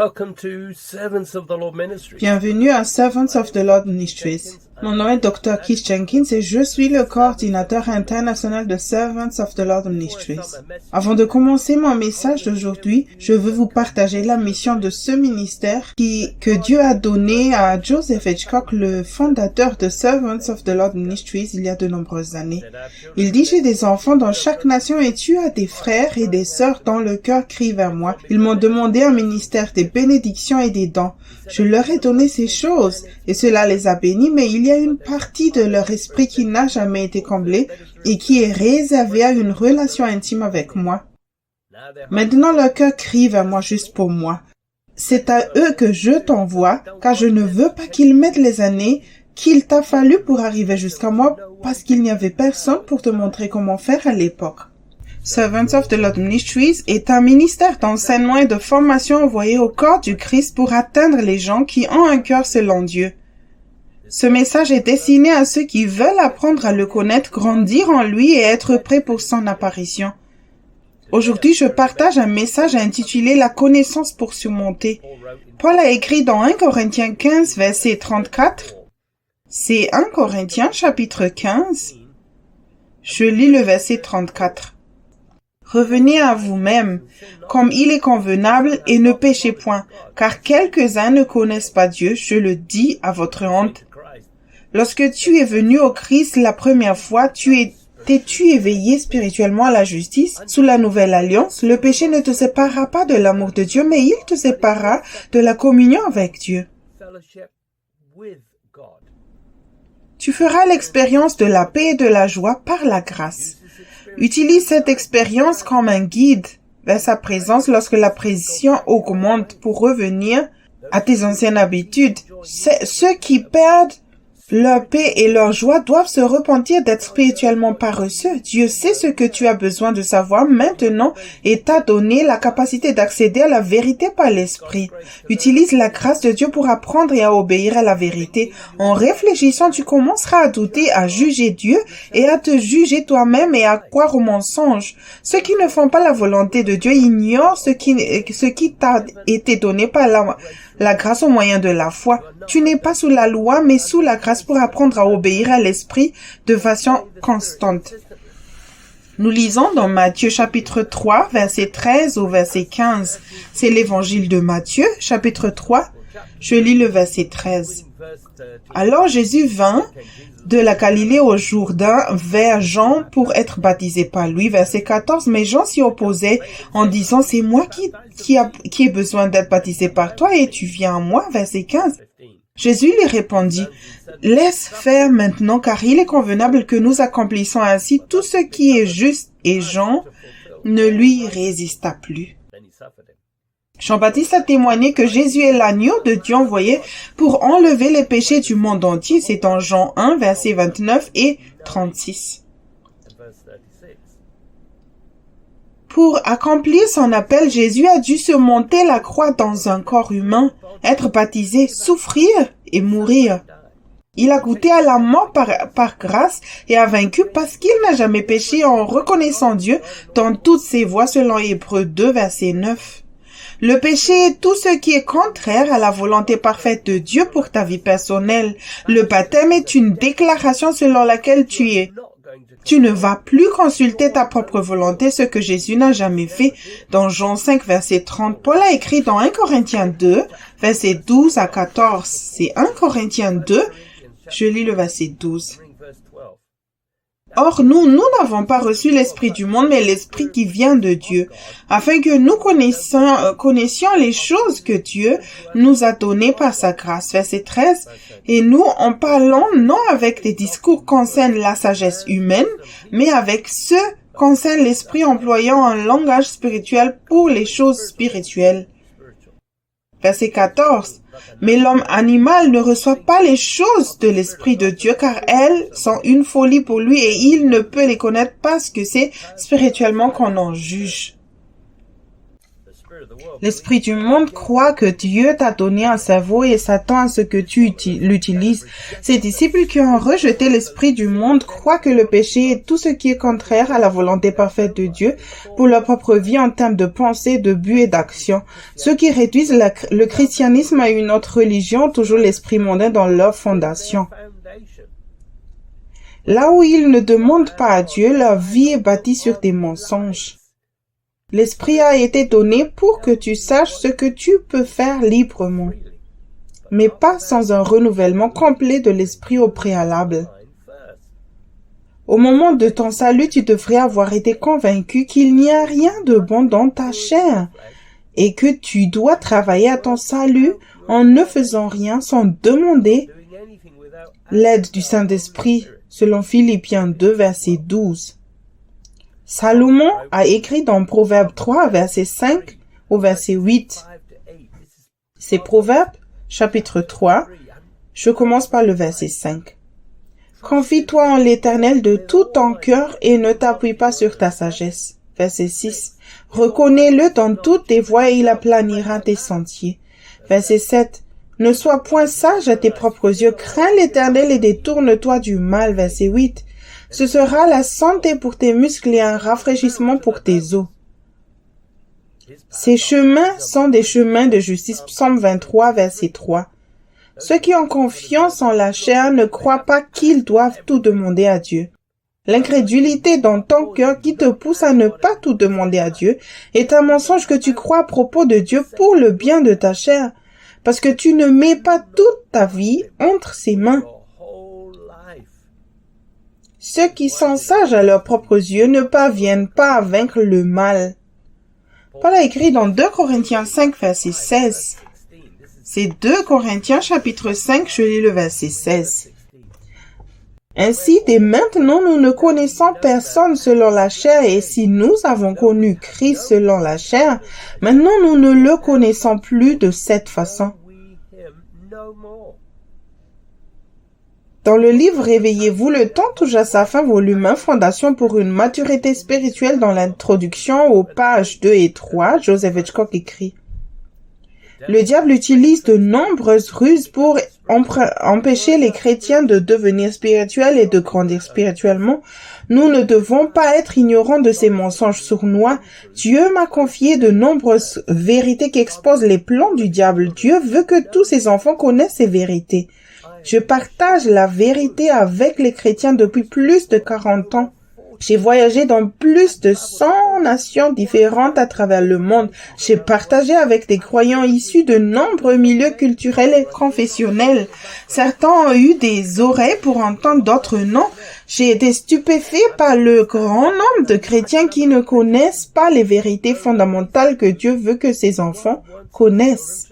Welcome to Servants of the Lord Ministries. Bienvenue à Servants of the Lord Ministries. Mon nom est Dr. Keith Jenkins et je suis le coordinateur international de Servants of the Lord Ministries. Avant de commencer mon message d'aujourd'hui, je veux vous partager la mission de ce ministère que Dieu a donné à Joseph Hitchcock, le fondateur de Servants of the Lord Ministries il y a de nombreuses années. Il dit: j'ai des enfants dans chaque nation et tu as des frères et des sœurs dont le cœur crie vers moi. Ils m'ont demandé un ministère des bénédictions et des dons. Je leur ai donné ces choses et cela les a bénis, mais il y a une partie de leur esprit qui n'a jamais été comblée et qui est réservée à une relation intime avec moi. Maintenant, leur cœur crie vers moi juste pour moi. C'est à eux que je t'envoie, car je ne veux pas qu'ils mettent les années qu'il t'a fallu pour arriver jusqu'à moi, parce qu'il n'y avait personne pour te montrer comment faire à l'époque. Servants of the Lord Ministries est un ministère d'enseignement et de formation envoyé au corps du Christ pour atteindre les gens qui ont un cœur selon Dieu. Ce message est destiné à ceux qui veulent apprendre à le connaître, grandir en lui et être prêts pour son apparition. Aujourd'hui, je partage un message intitulé « La connaissance pour surmonter ». Paul a écrit dans 1 Corinthiens 15, verset 34. C'est 1 Corinthiens chapitre 15. Je lis le verset 34. Revenez à vous-même, comme il est convenable, et ne péchez point, car quelques-uns ne connaissent pas Dieu, je le dis à votre honte. Lorsque tu es venu au Christ la première fois, t'es-tu éveillé spirituellement à la justice? Sous la nouvelle alliance, le péché ne te séparera pas de l'amour de Dieu, mais il te séparera de la communion avec Dieu. Tu feras l'expérience de la paix et de la joie par la grâce. Utilise cette expérience comme un guide vers sa présence lorsque la pression augmente pour revenir à tes anciennes habitudes. Ceux qui perdent leur paix et leur joie doivent se repentir d'être spirituellement paresseux. Dieu sait ce que tu as besoin de savoir maintenant et t'a donné la capacité d'accéder à la vérité par l'Esprit. Utilise la grâce de Dieu pour apprendre et à obéir à la vérité. En réfléchissant, tu commenceras à douter, à juger Dieu et à te juger toi-même et à croire aux mensonges. Ceux qui ne font pas la volonté de Dieu ignorent ce qui t'a été donné par la grâce au moyen de la foi. Tu n'es pas sous la loi, mais sous la grâce pour apprendre à obéir à l'Esprit de façon constante. Nous lisons dans Matthieu chapitre 3, verset 13 au verset 15. C'est l'évangile de Matthieu, chapitre 3. Je lis le verset 13. Alors Jésus vint de la Galilée au Jourdain vers Jean pour être baptisé par lui. Verset 14. Mais Jean s'y opposait en disant: c'est moi qui ai besoin d'être baptisé par toi et tu viens à moi. Verset 15. Jésus lui répondit: laisse faire maintenant, car il est convenable que nous accomplissions ainsi tout ce qui est juste. Et Jean ne lui résista plus. Jean-Baptiste a témoigné que Jésus est l'agneau de Dieu envoyé pour enlever les péchés du monde entier. C'est dans Jean 1, versets 29 et 36. Pour accomplir son appel, Jésus a dû surmonter la croix dans un corps humain, être baptisé, souffrir et mourir. Il a goûté à la mort par grâce et a vaincu parce qu'il n'a jamais péché en reconnaissant Dieu dans toutes ses voies selon Hébreux 2, verset 9. Le péché est tout ce qui est contraire à la volonté parfaite de Dieu pour ta vie personnelle. Le baptême est une déclaration selon laquelle tu ne vas plus consulter ta propre volonté, ce que Jésus n'a jamais fait. Dans Jean 5, verset 30, Paul a écrit dans 1 Corinthiens 2, verset 12 à 14. C'est 1 Corinthiens 2, je lis le verset 12. Or, nous n'avons pas reçu l'esprit du monde, mais l'esprit qui vient de Dieu, afin que nous connaissions les choses que Dieu nous a données par sa grâce. Verset 13. Et nous, en parlons non avec des discours concernant la sagesse humaine, mais avec ceux concernant l'esprit employant un langage spirituel pour les choses spirituelles. Verset 14. Mais l'homme animal ne reçoit pas les choses de l'Esprit de Dieu, car elles sont une folie pour lui et il ne peut les connaître parce que c'est spirituellement qu'on en juge. L'esprit du monde croit que Dieu t'a donné un cerveau et s'attend à ce que tu l'utilises. Ces disciples qui ont rejeté l'esprit du monde croient que le péché est tout ce qui est contraire à la volonté parfaite de Dieu pour leur propre vie en termes de pensée, de but et d'action. Ceux qui réduisent le christianisme à une autre religion ont toujours l'esprit mondain dans leur fondation. Là où ils ne demandent pas à Dieu, leur vie est bâtie sur des mensonges. L'esprit a été donné pour que tu saches ce que tu peux faire librement, mais pas sans un renouvellement complet de l'esprit au préalable. Au moment de ton salut, tu devrais avoir été convaincu qu'il n'y a rien de bon dans ta chair et que tu dois travailler à ton salut en ne faisant rien sans demander l'aide du Saint-Esprit, selon Philippiens 2, verset 12. Salomon a écrit dans Proverbe 3, verset 5 au verset 8. C'est Proverbe, chapitre 3. Je commence par le verset 5. Confie-toi en l'Éternel de tout ton cœur et ne t'appuie pas sur ta sagesse. Verset 6. Reconnais-le dans toutes tes voies et il aplanira tes sentiers. Verset 7. Ne sois point sage à tes propres yeux. Crains l'Éternel et détourne-toi du mal. Verset 8. Ce sera la santé pour tes muscles et un rafraîchissement pour tes os. Ces chemins sont des chemins de justice. Psaume 23, verset 3. Ceux qui ont confiance en la chair ne croient pas qu'ils doivent tout demander à Dieu. L'incrédulité dans ton cœur qui te pousse à ne pas tout demander à Dieu est un mensonge que tu crois à propos de Dieu pour le bien de ta chair, parce que tu ne mets pas toute ta vie entre ses mains. Ceux qui sont sages à leurs propres yeux ne parviennent pas à vaincre le mal. Paul a écrit dans 2 Corinthiens 5, verset 16. C'est 2 Corinthiens, chapitre 5, je lis le verset 16. Ainsi, dès maintenant, nous ne connaissons personne selon la chair, et si nous avons connu Christ selon la chair, maintenant nous ne le connaissons plus de cette façon. Dans le livre Réveillez-vous, le temps touche à sa fin, volume 1, Fondation pour une maturité spirituelle. Dans l'introduction aux pages 2 et 3, Joseph Hitchcock écrit: le diable utilise de nombreuses ruses pour empêcher les chrétiens de devenir spirituels et de grandir spirituellement. Nous ne devons pas être ignorants de ces mensonges sournois. Dieu m'a confié de nombreuses vérités qui exposent les plans du diable. Dieu veut que tous ses enfants connaissent ces vérités. Je partage la vérité avec les chrétiens depuis plus de 40 ans. J'ai voyagé dans plus de 100 nations différentes à travers le monde. J'ai partagé avec des croyants issus de nombreux milieux culturels et confessionnels. Certains ont eu des oreilles pour entendre, d'autres non. J'ai été stupéfait par le grand nombre de chrétiens qui ne connaissent pas les vérités fondamentales que Dieu veut que ses enfants connaissent.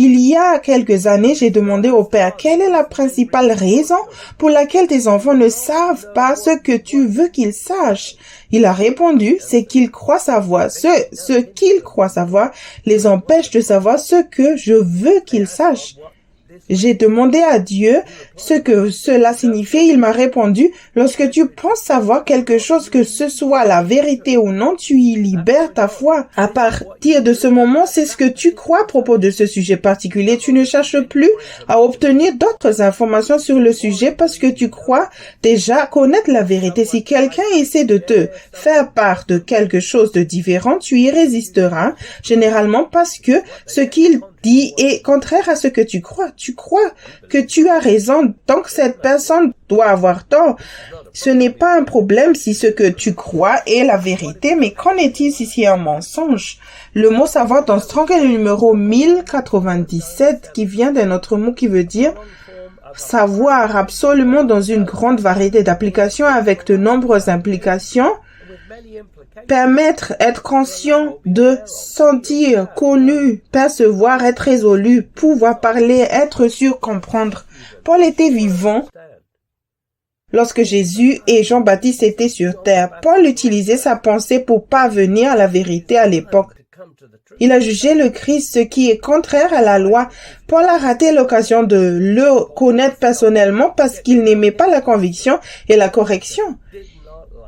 Il y a quelques années, j'ai demandé au Père, quelle est la principale raison pour laquelle tes enfants ne savent pas ce que tu veux qu'ils sachent? Il a répondu, c'est qu'ils croient savoir. Ce qu'ils croient savoir les empêche de savoir ce que je veux qu'ils sachent. J'ai demandé à Dieu ce que cela signifiait. Il m'a répondu, lorsque tu penses savoir quelque chose, que ce soit la vérité ou non, tu y libères ta foi. À partir de ce moment, c'est ce que tu crois à propos de ce sujet particulier. Tu ne cherches plus à obtenir d'autres informations sur le sujet parce que tu crois déjà connaître la vérité. Si quelqu'un essaie de te faire part de quelque chose de différent, tu y résisteras, généralement parce que ce qu'il dit est contraire à ce que tu crois. Tu crois que tu as raison, donc cette personne doit avoir tort. Ce n'est pas un problème si ce que tu crois est la vérité, mais qu'en est-il si c'est un mensonge? Le mot savoir dans Strong est le numéro 1097 qui vient d'un autre mot qui veut dire savoir absolument dans une grande variété d'applications avec de nombreuses implications. Permettre, être conscient de, sentir, connu, percevoir, être résolu, pouvoir parler, être sûr, comprendre. Paul était vivant lorsque Jésus et Jean-Baptiste étaient sur terre. Paul utilisait sa pensée pour parvenir à la vérité à l'époque. Il a jugé le Christ, ce qui est contraire à la loi. Paul a raté l'occasion de le connaître personnellement parce qu'il n'aimait pas la conviction et la correction.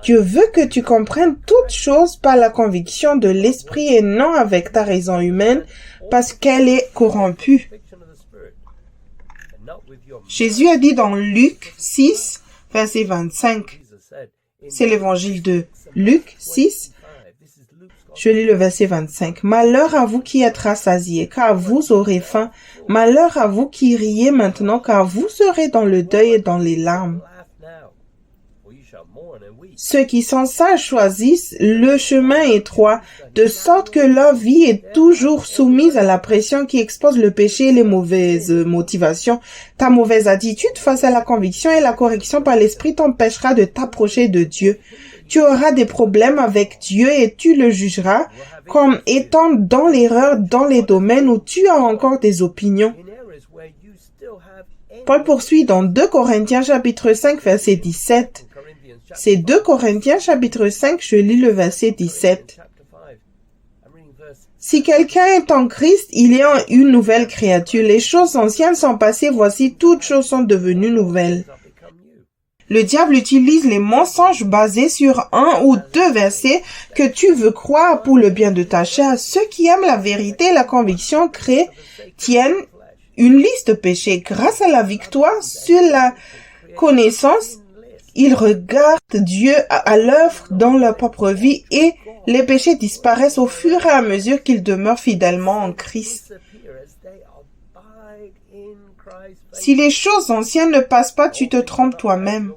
Dieu veut que tu comprennes toutes choses par la conviction de l'esprit et non avec ta raison humaine parce qu'elle est corrompue. Jésus a dit dans Luc 6, verset 25. C'est l'évangile de Luc 6. Je lis le verset 25. Malheur à vous qui êtes rassasiés, car vous aurez faim. Malheur à vous qui riez maintenant, car vous serez dans le deuil et dans les larmes. Ceux qui sont sages choisissent le chemin étroit, de sorte que leur vie est toujours soumise à la pression qui expose le péché et les mauvaises motivations. Ta mauvaise attitude face à la conviction et la correction par l'esprit t'empêchera de t'approcher de Dieu. Tu auras des problèmes avec Dieu et tu le jugeras comme étant dans l'erreur dans les domaines où tu as encore des opinions. Paul poursuit dans 2 Corinthiens chapitre 5 verset 17. C'est 2 Corinthiens chapitre 5, je lis le verset 17. Si quelqu'un est en Christ, il est une nouvelle créature. Les choses anciennes sont passées, voici toutes choses sont devenues nouvelles. Le diable utilise les mensonges basés sur 1 ou 2 versets que tu veux croire pour le bien de ta chair. Ceux qui aiment la vérité et la conviction tiennent une liste de péchés. Grâce à la victoire sur la connaissance, ils regardent Dieu à l'œuvre dans leur propre vie et les péchés disparaissent au fur et à mesure qu'ils demeurent fidèlement en Christ. Si les choses anciennes ne passent pas, tu te trompes toi-même.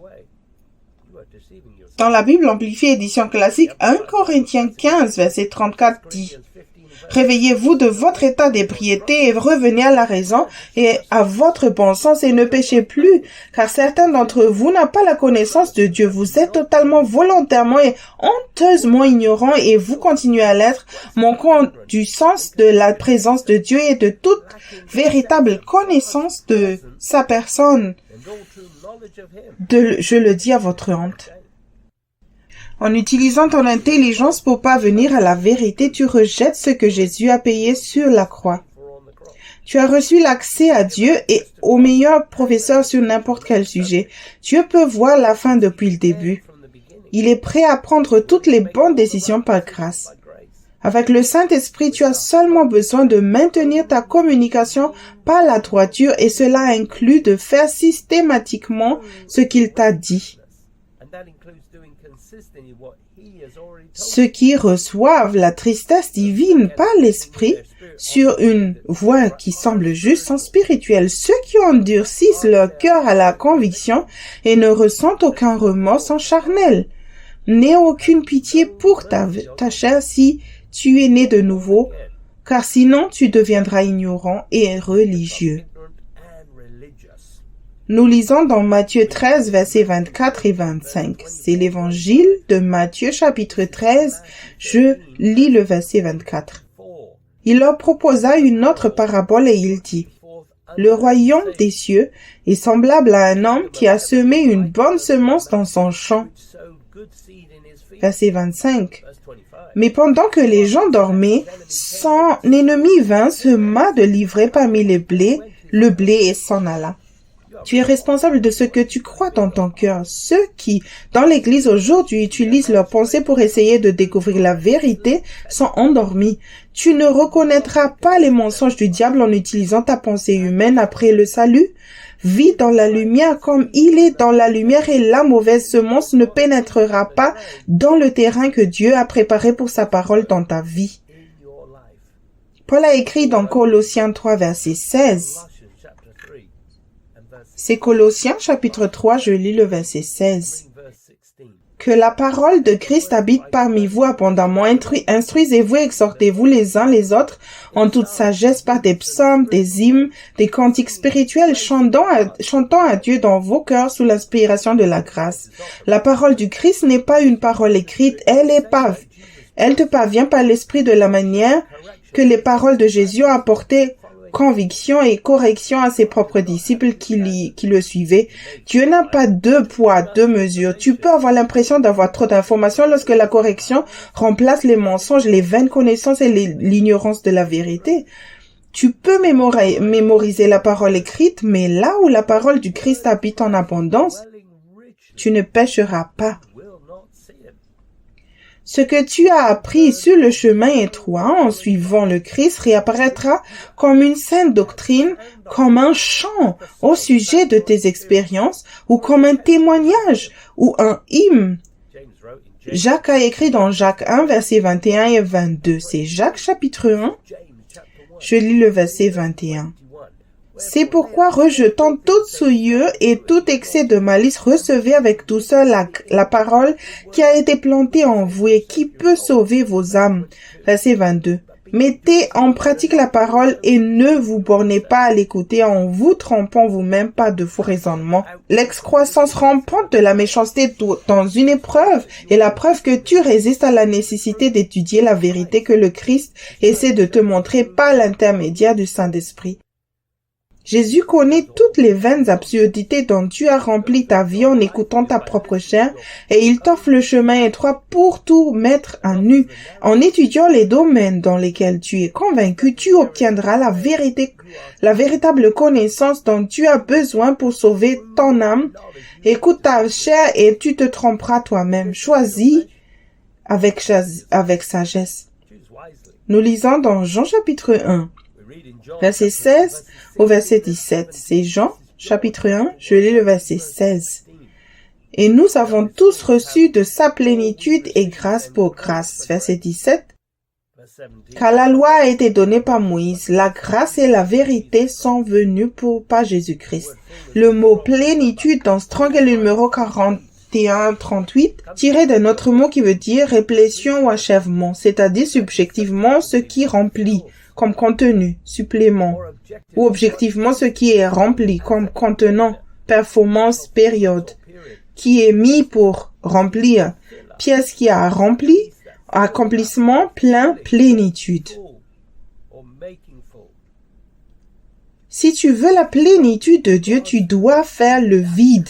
Dans la Bible amplifiée édition classique, 1 Corinthiens 15, verset 34 dit « Réveillez-vous de votre état d'ébriété et revenez à la raison et à votre bon sens et ne péchez plus, car certains d'entre vous n'ont pas la connaissance de Dieu. Vous êtes totalement volontairement et honteusement ignorants et vous continuez à l'être, manquant du sens de la présence de Dieu et de toute véritable connaissance de sa personne. Je le dis à votre honte. En utilisant ton intelligence pour parvenir à la vérité, tu rejettes ce que Jésus a payé sur la croix. Tu as reçu l'accès à Dieu et au meilleur professeur sur n'importe quel sujet. Dieu peut voir la fin depuis le début. Il est prêt à prendre toutes les bonnes décisions par grâce. Avec le Saint-Esprit, tu as seulement besoin de maintenir ta communication par la droiture et cela inclut de faire systématiquement ce qu'il t'a dit. Ceux qui reçoivent la tristesse divine par l'Esprit sur une voie qui semble juste sont spirituels. Ceux qui endurcissent leur cœur à la conviction et ne ressentent aucun remords sont charnels. N'aie aucune pitié pour ta chair si tu es né de nouveau, car sinon tu deviendras ignorant et religieux. Nous lisons dans Matthieu 13, versets 24 et 25. C'est l'évangile de Matthieu, chapitre 13. Je lis le verset 24. Il leur proposa une autre parabole et il dit, « Le royaume des cieux est semblable à un homme qui a semé une bonne semence dans son champ. » Verset 25. Mais pendant que les gens dormaient, son ennemi vint, sema de l'ivraie parmi le blé et s'en alla. Tu es responsable de ce que tu crois dans ton cœur. Ceux qui, dans l'Église aujourd'hui, utilisent leurs pensées pour essayer de découvrir la vérité sont endormis. Tu ne reconnaîtras pas les mensonges du diable en utilisant ta pensée humaine après le salut. Vis dans la lumière comme il est dans la lumière et la mauvaise semence ne pénétrera pas dans le terrain que Dieu a préparé pour sa parole dans ta vie. Paul a écrit dans Colossiens 3, verset 16. C'est Colossiens chapitre 3, je lis le verset 16. Que la parole de Christ habite parmi vous abondamment. Instruisez-vous et exhortez-vous les uns les autres en toute sagesse par des psaumes, des hymnes, des cantiques spirituels, chantant à Dieu dans vos cœurs sous l'inspiration de la grâce. La parole du Christ n'est pas une parole écrite, elle te parvient par l'esprit de la manière que les paroles de Jésus ont apporté conviction et correction à ses propres disciples qui le suivaient. Dieu n'a pas 2 poids, 2 mesures. Tu peux avoir l'impression d'avoir trop d'informations lorsque la correction remplace les mensonges, les vaines connaissances et l'ignorance de la vérité. Tu peux mémoriser la parole écrite, mais là où la parole du Christ habite en abondance, tu ne pécheras pas. Ce que tu as appris sur le chemin étroit en suivant le Christ réapparaîtra comme une sainte doctrine, comme un chant au sujet de tes expériences ou comme un témoignage ou un hymne. Jacques a écrit dans Jacques 1, versets 21 et 22. C'est Jacques chapitre 1. Je lis le verset 21. C'est pourquoi, rejetant toute souillure et tout excès de malice, recevez avec douceur la parole qui a été plantée en vous et qui peut sauver vos âmes. Verset 22. Mettez en pratique la parole et ne vous bornez pas à l'écouter en vous trompant vous-même pas de faux raisonnements. L'excroissance rampante de la méchanceté dans une épreuve est la preuve que tu résistes à la nécessité d'étudier la vérité que le Christ essaie de te montrer par l'intermédiaire du Saint-Esprit. Jésus connaît toutes les vaines absurdités dont tu as rempli ta vie en écoutant ta propre chair et il t'offre le chemin étroit pour tout mettre à nu. En étudiant les domaines dans lesquels tu es convaincu, tu obtiendras la vérité, la véritable connaissance dont tu as besoin pour sauver ton âme. Écoute ta chair et tu te tromperas toi-même. Choisis avec sagesse. Nous lisons dans Jean chapitre 1. Verset 16 au verset 17. C'est Jean, chapitre 1, je lis le verset 16. Et nous avons tous reçu de sa plénitude et grâce pour grâce. Verset 17. Car la loi a été donnée par Moïse, la grâce et la vérité sont venues par Jésus-Christ. Le mot plénitude dans Strong est le numéro 41-38, tiré d'un autre mot qui veut dire réplétion ou achèvement, c'est-à-dire subjectivement ce qui remplit, comme contenu, supplément, ou objectivement ce qui est rempli, comme contenant, performance, période, qui est mis pour remplir, pièce qui a rempli, accomplissement, plein, plénitude. Si tu veux la plénitude de Dieu, tu dois faire le vide.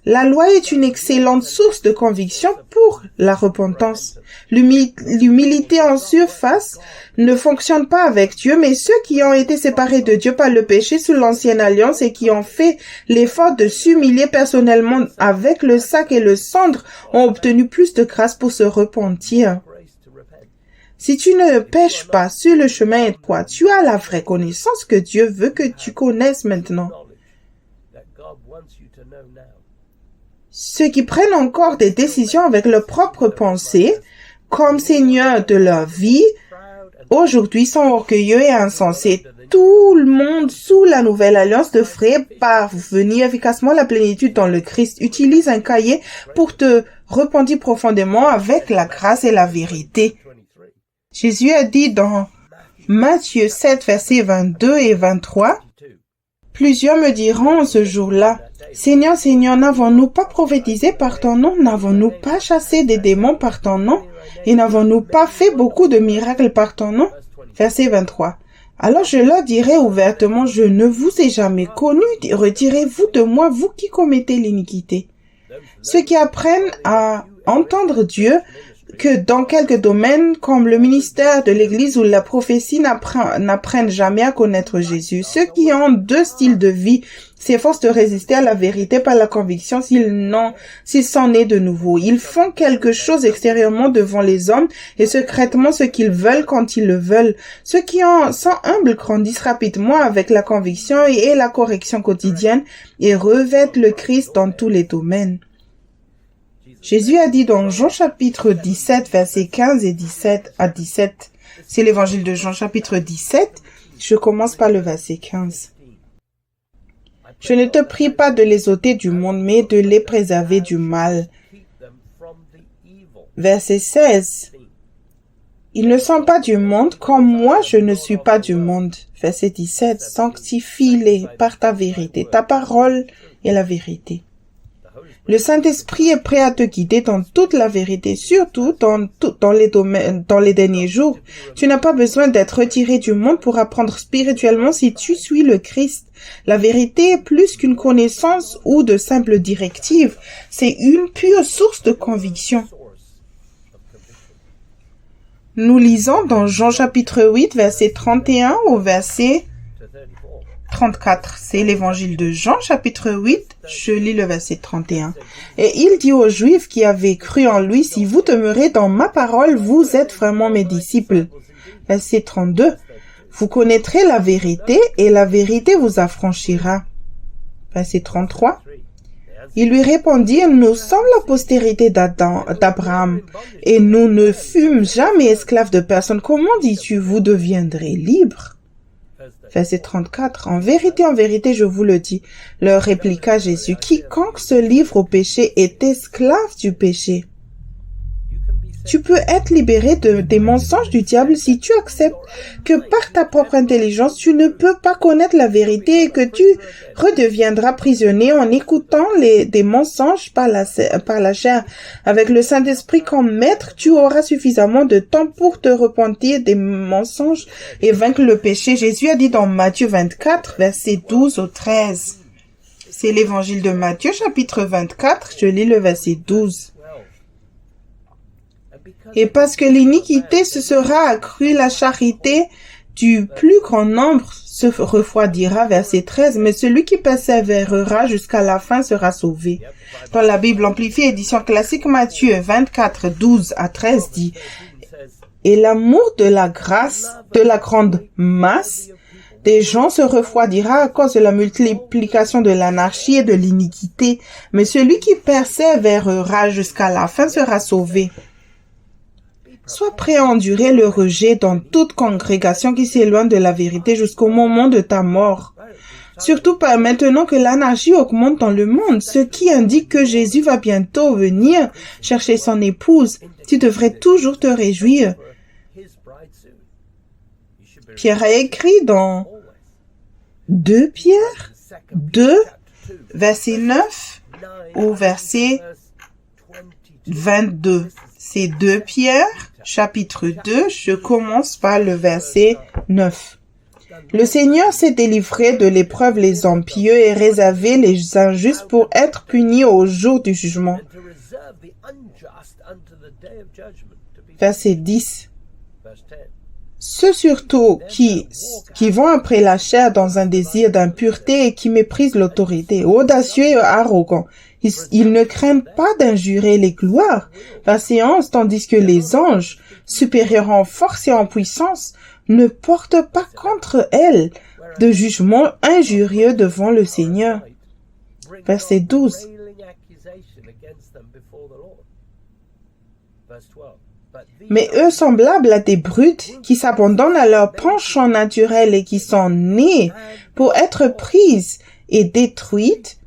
La loi est une excellente source de conviction pour la repentance. L'humilité en surface ne fonctionne pas avec Dieu, mais ceux qui ont été séparés de Dieu par le péché sous l'ancienne alliance et qui ont fait l'effort de s'humilier personnellement avec le sac et le cendre ont obtenu plus de grâce pour se repentir. Si tu ne pèches pas sur le chemin étroit, tu as la vraie connaissance que Dieu veut que tu connaisses maintenant. Ceux qui prennent encore des décisions avec leurs propres pensées, comme seigneur de leur vie, aujourd'hui sont orgueilleux et insensés. Tout le monde sous la nouvelle alliance devrait parvenir efficacement à la plénitude dans le Christ. Utilise un cahier pour te repentir profondément avec la grâce et la vérité. Jésus a dit dans Matthieu 7, versets 22 et 23, « Plusieurs me diront ce jour-là, Seigneur, Seigneur, n'avons-nous pas prophétisé par ton nom? N'avons-nous pas chassé des démons par ton nom? Et n'avons-nous pas fait beaucoup de miracles par ton nom? » Verset 23. Alors je leur dirai ouvertement, je ne vous ai jamais connu, retirez-vous de moi, vous qui commettez l'iniquité. Ceux qui apprennent à entendre Dieu, que dans quelques domaines, comme le ministère de l'Église ou la prophétie, n'apprennent jamais à connaître Jésus. Ceux qui ont deux styles de vie s'efforcent de résister à la vérité par la conviction s'ils sont nés de nouveau. Ils font quelque chose extérieurement devant les hommes et secrètement ce qu'ils veulent quand ils le veulent. Ceux qui sont humbles grandissent rapidement avec la conviction et la correction quotidienne et revêtent le Christ dans tous les domaines. Jésus a dit dans Jean chapitre 17, versets 15 et 17 à 17. C'est l'évangile de Jean chapitre 17. Je commence par le verset 15. Je ne te prie pas de les ôter du monde, mais de les préserver du mal. Verset 16. Ils ne sont pas du monde, comme moi je ne suis pas du monde. Verset 17. Sanctifie-les par ta vérité. Ta parole est la vérité. Le Saint-Esprit est prêt à te guider dans toute la vérité, surtout dans les derniers jours. Tu n'as pas besoin d'être retiré du monde pour apprendre spirituellement si tu suis le Christ. La vérité est plus qu'une connaissance ou de simples directives. C'est une pure source de conviction. Nous lisons dans Jean chapitre 8, verset 31 au verset 34, c'est l'évangile de Jean, chapitre 8, je lis le verset 31. Et il dit aux Juifs qui avaient cru en lui, si vous demeurez dans ma parole, vous êtes vraiment mes disciples. Verset 32, vous connaîtrez la vérité et la vérité vous affranchira. Verset 33, ils lui répondirent, nous sommes la postérité d'Abraham et nous ne fûmes jamais esclaves de personne. Comment dis-tu, vous deviendrez libres? Verset 34. En vérité, je vous le dis, leur répliqua Jésus, quiconque se livre au péché est esclave du péché. Tu peux être libéré des mensonges du diable si tu acceptes que par ta propre intelligence, tu ne peux pas connaître la vérité et que tu redeviendras prisonnier en écoutant des mensonges par la chair. Avec le Saint-Esprit comme maître, tu auras suffisamment de temps pour te repentir des mensonges et vaincre le péché. Jésus a dit dans Matthieu 24, versets 12 au 13. C'est l'évangile de Matthieu, chapitre 24, je lis le verset 12. Et parce que l'iniquité se sera accrue, la charité du plus grand nombre se refroidira, verset 13, mais celui qui persévérera jusqu'à la fin sera sauvé. Dans la Bible amplifiée édition classique, Matthieu 24, 12 à 13 dit, et l'amour de la grâce, de la grande masse des gens se refroidira à cause de la multiplication de l'anarchie et de l'iniquité, mais celui qui persévérera jusqu'à la fin sera sauvé. Sois prêt à endurer le rejet dans toute congrégation qui s'éloigne de la vérité jusqu'au moment de ta mort. Surtout pas maintenant que l'anarchie augmente dans le monde, ce qui indique que Jésus va bientôt venir chercher son épouse. Tu devrais toujours te réjouir. Pierre a écrit dans 2 Pierre 2, verset 9 au verset 22. C'est 2 Pierre, chapitre 2, je commence par le verset 9. Le Seigneur s'est délivré de l'épreuve les impieux et réservé les injustes pour être punis au jour du jugement. Verset 10. Ceux surtout qui vont après la chair dans un désir d'impureté et qui méprisent l'autorité, audacieux et arrogants, ils ne craignent pas d'injurer les gloires. Verset 11, tandis que les anges, supérieurs en force et en puissance, ne portent pas contre elles de jugement injurieux devant le Seigneur. Verset 12. Mais eux semblables à des brutes qui s'abandonnent à leur penchant naturel et qui sont nés pour être prises et détruites,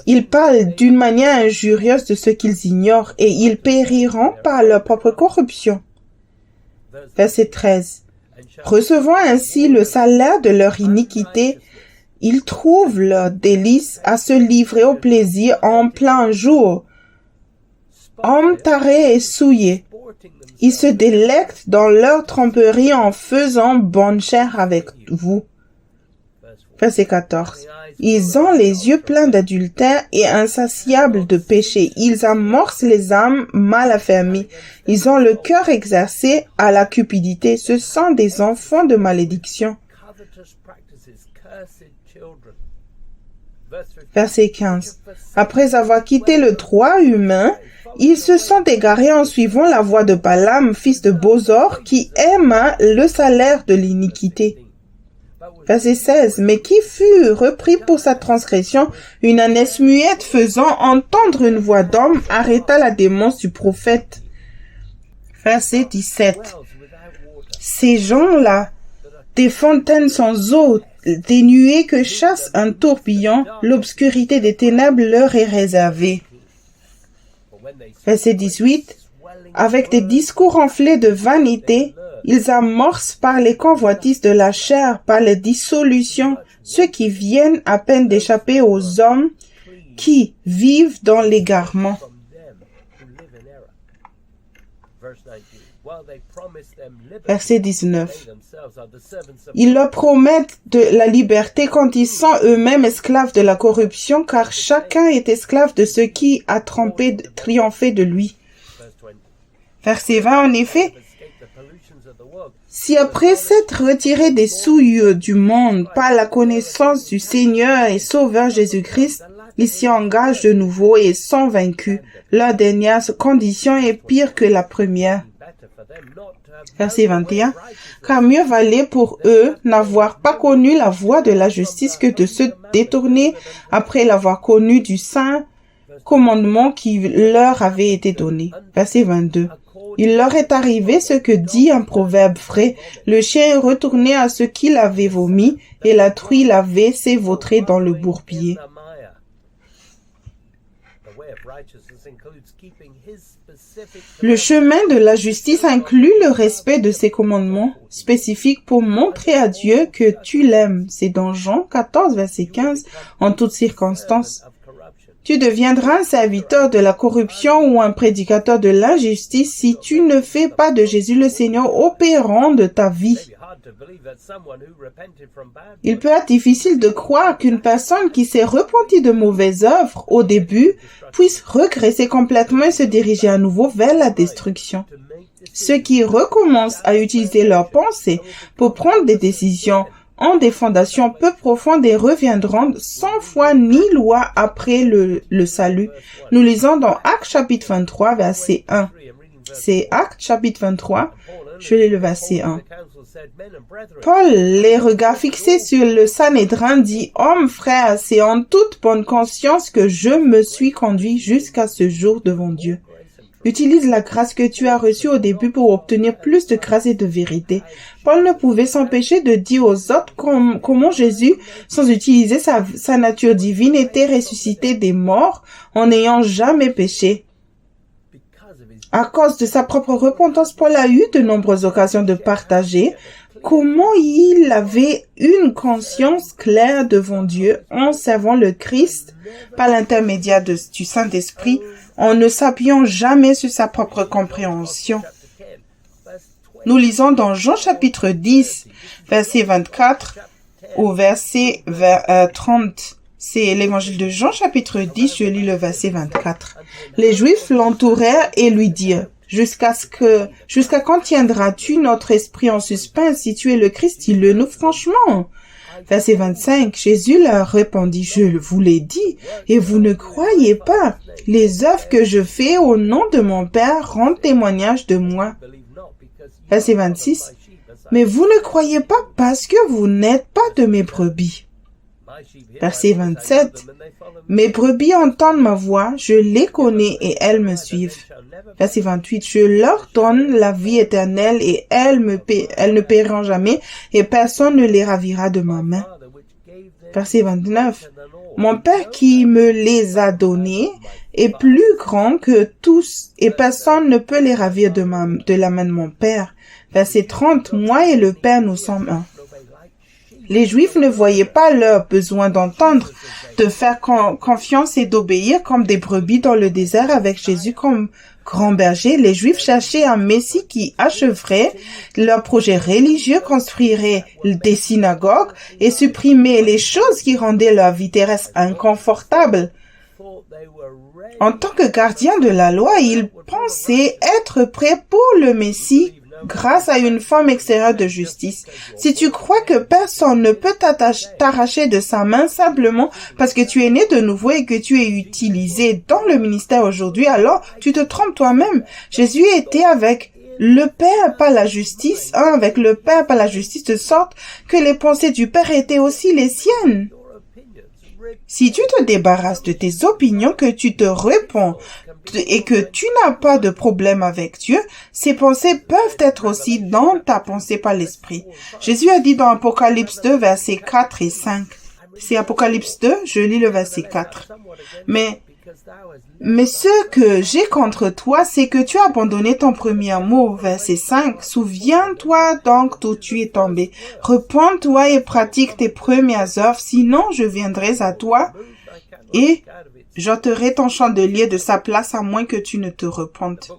ils parlent d'une manière injurieuse de ce qu'ils ignorent et ils périront par leur propre corruption. Verset 13. Recevant ainsi le salaire de leur iniquité, ils trouvent leur délice à se livrer au plaisir en plein jour. Hommes tarés et souillés, ils se délectent dans leur tromperie en faisant bonne chère avec vous. Verset 14. Ils ont les yeux pleins d'adultère et insatiables de péché. Ils amorcent les âmes mal affermies. Ils ont le cœur exercé à la cupidité. Ce sont des enfants de malédiction. Verset 15. Après avoir quitté le droit humain, ils se sont égarés en suivant la voie de Balaam, fils de Bosor, qui aima le salaire de l'iniquité. Verset 16. Mais qui fut repris pour sa transgression, une ânesse muette faisant entendre une voix d'homme, arrêta la démence du prophète. Verset 17. Ces gens-là, des fontaines sans eau, des nuées que chasse un tourbillon, l'obscurité des ténèbres leur est réservée. Verset 18. Avec des discours enflés de vanité, ils amorcent par les convoitises de la chair, par les dissolutions, ceux qui viennent à peine d'échapper aux hommes qui vivent dans l'égarement. Verset 19. Ils leur promettent de la liberté quand ils sont eux-mêmes esclaves de la corruption, car chacun est esclave de ce qui a triomphé de lui. Verset 20, en effet, Si après s'être retiré des souilles du monde par la connaissance du Seigneur et Sauveur Jésus-Christ, ils s'y engagent de nouveau et sont vaincus, leur dernière condition est pire que la première. Verset 21. Car mieux valait pour eux n'avoir pas connu la voie de la justice que de se détourner après l'avoir connu du saint commandement qui leur avait été donné. Verset 22. Il leur est arrivé ce que dit un proverbe vrai. Le chien est retourné à ce qu'il avait vomi et la truie lavée s'est vautrée dans le bourbier. Le chemin de la justice inclut le respect de ses commandements spécifiques pour montrer à Dieu que tu l'aimes. C'est dans Jean 14, verset 15, en toutes circonstances. Tu deviendras un serviteur de la corruption ou un prédicateur de l'injustice si tu ne fais pas de Jésus le Seigneur opérant de ta vie. Il peut être difficile de croire qu'une personne qui s'est repentie de mauvaises œuvres au début puisse regresser complètement et se diriger à nouveau vers la destruction. Ceux qui recommencent à utiliser leurs pensées pour prendre des décisions ont des fondations peu profondes et reviendront sans foi ni loi après le salut. Nous lisons dans Actes chapitre 23, verset 1. C'est Actes chapitre 23, je lis le verset 1. Paul, les regards fixés sur le Sanhédrin, dit « Hommes, frères, c'est en toute bonne conscience que je me suis conduit jusqu'à ce jour devant Dieu. » Utilise la grâce que tu as reçue au début pour obtenir plus de grâce et de vérité. Paul ne pouvait s'empêcher de dire aux autres comment Jésus, sans utiliser sa nature divine, était ressuscité des morts en n'ayant jamais péché. À cause de sa propre repentance, Paul a eu de nombreuses occasions de partager comment il avait une conscience claire devant Dieu en servant le Christ par l'intermédiaire du Saint-Esprit, en ne s'appuyant jamais sur sa propre compréhension. Nous lisons dans Jean chapitre 10, verset 24 au verset 30. C'est l'évangile de Jean chapitre 10, je lis le verset 24. Les Juifs l'entourèrent et lui dirent, Jusqu'à quand tiendras-tu notre esprit en suspens? Si tu es le Christ, dis-le nous franchement. Verset 25, Jésus leur répondit, je vous l'ai dit, et vous ne croyez pas. Les œuvres que je fais au nom de mon Père rendent témoignage de moi. Verset 26, mais vous ne croyez pas parce que vous n'êtes pas de mes brebis. Verset 27, mes brebis entendent ma voix, je les connais et elles me suivent. Verset 28, je leur donne la vie éternelle et elles ne périront jamais et personne ne les ravira de ma main. Verset 29, mon Père qui me les a donnés est plus grand que tous et personne ne peut les ravir de la main de mon Père. Verset 30, moi et le Père nous sommes un. Les Juifs ne voyaient pas leur besoin d'entendre, de faire confiance et d'obéir comme des brebis dans le désert avec Jésus comme grand berger. Les Juifs cherchaient un Messie qui achèverait leur projet religieux, construirait des synagogues et supprimer les choses qui rendaient leur vie terrestre inconfortable. En tant que gardiens de la loi, ils pensaient être prêts pour le Messie grâce à une forme extérieure de justice. Si tu crois que personne ne peut t'arracher de sa main simplement parce que tu es né de nouveau et que tu es utilisé dans le ministère aujourd'hui, alors tu te trompes toi-même. Jésus était avec le Père par la justice, avec le Père par la justice, de sorte que les pensées du Père étaient aussi les siennes. Si tu te débarrasses de tes opinions, que tu te réponds et que tu n'as pas de problème avec Dieu, ces pensées peuvent être aussi dans ta pensée par l'Esprit. Jésus a dit dans Apocalypse 2, versets 4 et 5. C'est Apocalypse 2, je lis le verset 4. Mais ce que j'ai contre toi, c'est que tu as abandonné ton premier amour. Verset 5. Souviens-toi donc d'où tu es tombé. Repens-toi et pratique tes premières œuvres, sinon je viendrai à toi et j'ôterai ton chandelier de sa place à moins que tu ne te repentes.